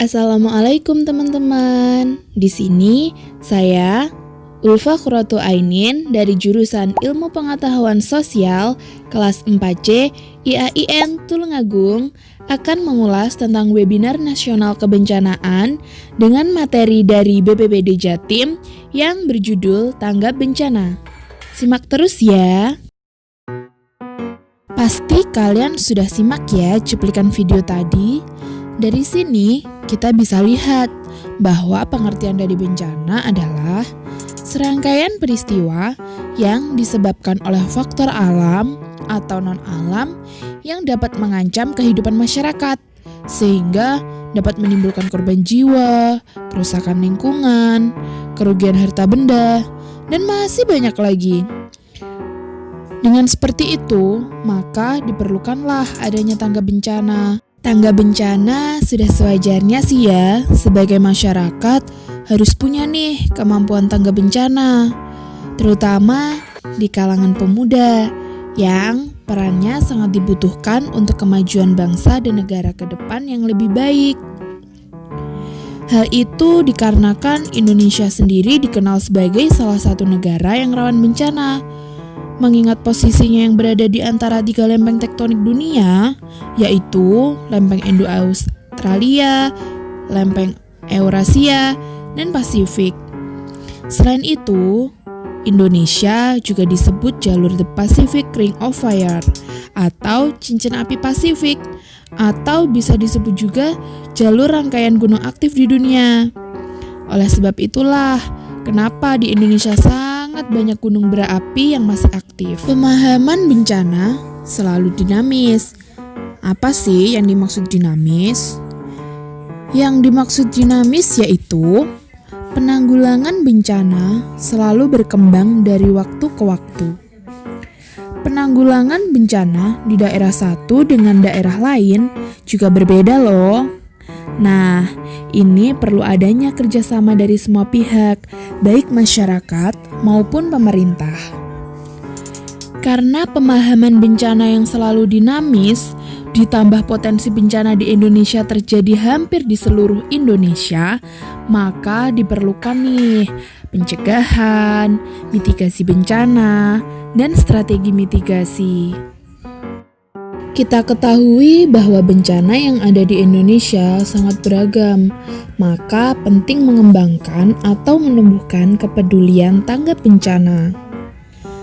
Assalamualaikum teman-teman. Di sini saya Ulfa Qurratu Ainin dari jurusan Ilmu Pengetahuan Sosial kelas 4C IAIN Tulungagung akan mengulas tentang webinar nasional kebencanaan dengan materi dari BPBD Jatim yang berjudul Tanggap Bencana. Simak terus ya. Pasti kalian sudah simak ya cuplikan video tadi. Dari sini kita bisa lihat bahwa pengertian dari bencana adalah serangkaian peristiwa yang disebabkan oleh faktor alam atau non-alam yang dapat mengancam kehidupan masyarakat sehingga dapat menimbulkan korban jiwa, kerusakan lingkungan, kerugian harta benda, dan masih banyak lagi. Dengan seperti itu, maka diperlukanlah adanya tanggap bencana. Tanggap bencana sudah sewajarnya sih ya, sebagai masyarakat harus punya nih kemampuan tanggap bencana, terutama di kalangan pemuda yang perannya sangat dibutuhkan untuk kemajuan bangsa dan negara ke depan yang lebih baik. Hal itu dikarenakan Indonesia sendiri dikenal sebagai salah satu negara yang rawan bencana. Mengingat posisinya yang berada di antara 3 lempeng tektonik dunia, yaitu lempeng Indo-Australia, lempeng Eurasia, dan Pasifik. Selain itu, Indonesia juga disebut jalur The Pacific Ring of Fire atau cincin api Pasifik, atau bisa disebut juga jalur rangkaian gunung aktif di dunia. Oleh sebab itulah, kenapa di Indonesia sangat banyak gunung berapi yang masih aktif. Pemahaman bencana selalu dinamis. Apa sih yang dimaksud dinamis? Yang dimaksud dinamis yaitu penanggulangan bencana selalu berkembang dari waktu ke waktu. Penanggulangan bencana di daerah satu dengan daerah lain juga berbeda loh. Nah, ini perlu adanya kerjasama dari semua pihak, baik masyarakat maupun pemerintah. Karena pemahaman bencana yang selalu dinamis, ditambah potensi bencana di Indonesia terjadi hampir di seluruh Indonesia, maka diperlukan nih pencegahan, mitigasi bencana, dan strategi mitigasi. Kita ketahui bahwa bencana yang ada di Indonesia sangat beragam, maka penting mengembangkan atau menumbuhkan kepedulian tanggap bencana.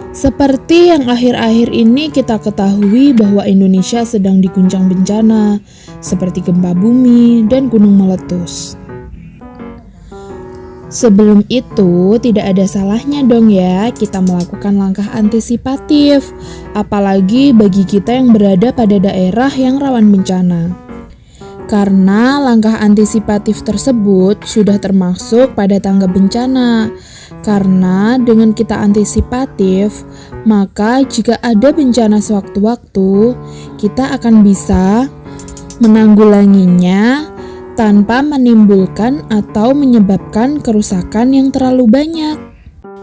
Seperti yang akhir-akhir ini kita ketahui bahwa Indonesia sedang diguncang bencana, seperti gempa bumi dan gunung meletus. Sebelum itu, tidak ada salahnya dong ya kita melakukan langkah antisipatif, apalagi bagi kita yang berada pada daerah yang rawan bencana. Karena langkah antisipatif tersebut sudah termasuk pada tanggap bencana. Karena dengan kita antisipatif, maka jika ada bencana sewaktu-waktu, kita akan bisa menanggulanginya tanpa menimbulkan atau menyebabkan kerusakan yang terlalu banyak.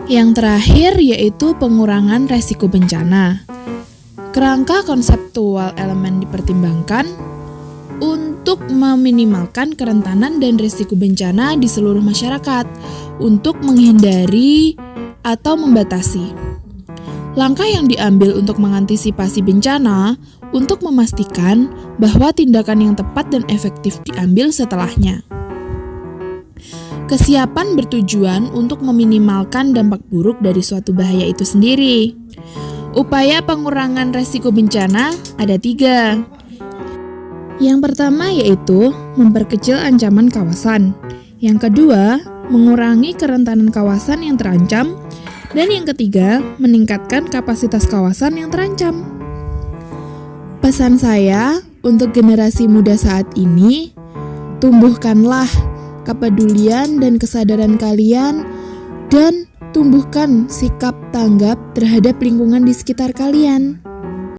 Yang terakhir yaitu pengurangan resiko bencana. Kerangka konseptual elemen dipertimbangkan untuk meminimalkan kerentanan dan risiko bencana di seluruh masyarakat untuk menghindari atau membatasi. Langkah yang diambil untuk mengantisipasi bencana untuk memastikan bahwa tindakan yang tepat dan efektif diambil setelahnya. Kesiapan bertujuan untuk meminimalkan dampak buruk dari suatu bahaya itu sendiri. Upaya pengurangan resiko bencana ada 3. Yang pertama yaitu memperkecil ancaman kawasan. Yang kedua, mengurangi kerentanan kawasan yang terancam. Dan yang ketiga, meningkatkan kapasitas kawasan yang terancam. Pesan saya untuk generasi muda saat ini, tumbuhkanlah kepedulian dan kesadaran kalian dan tumbuhkan sikap tanggap terhadap lingkungan di sekitar kalian.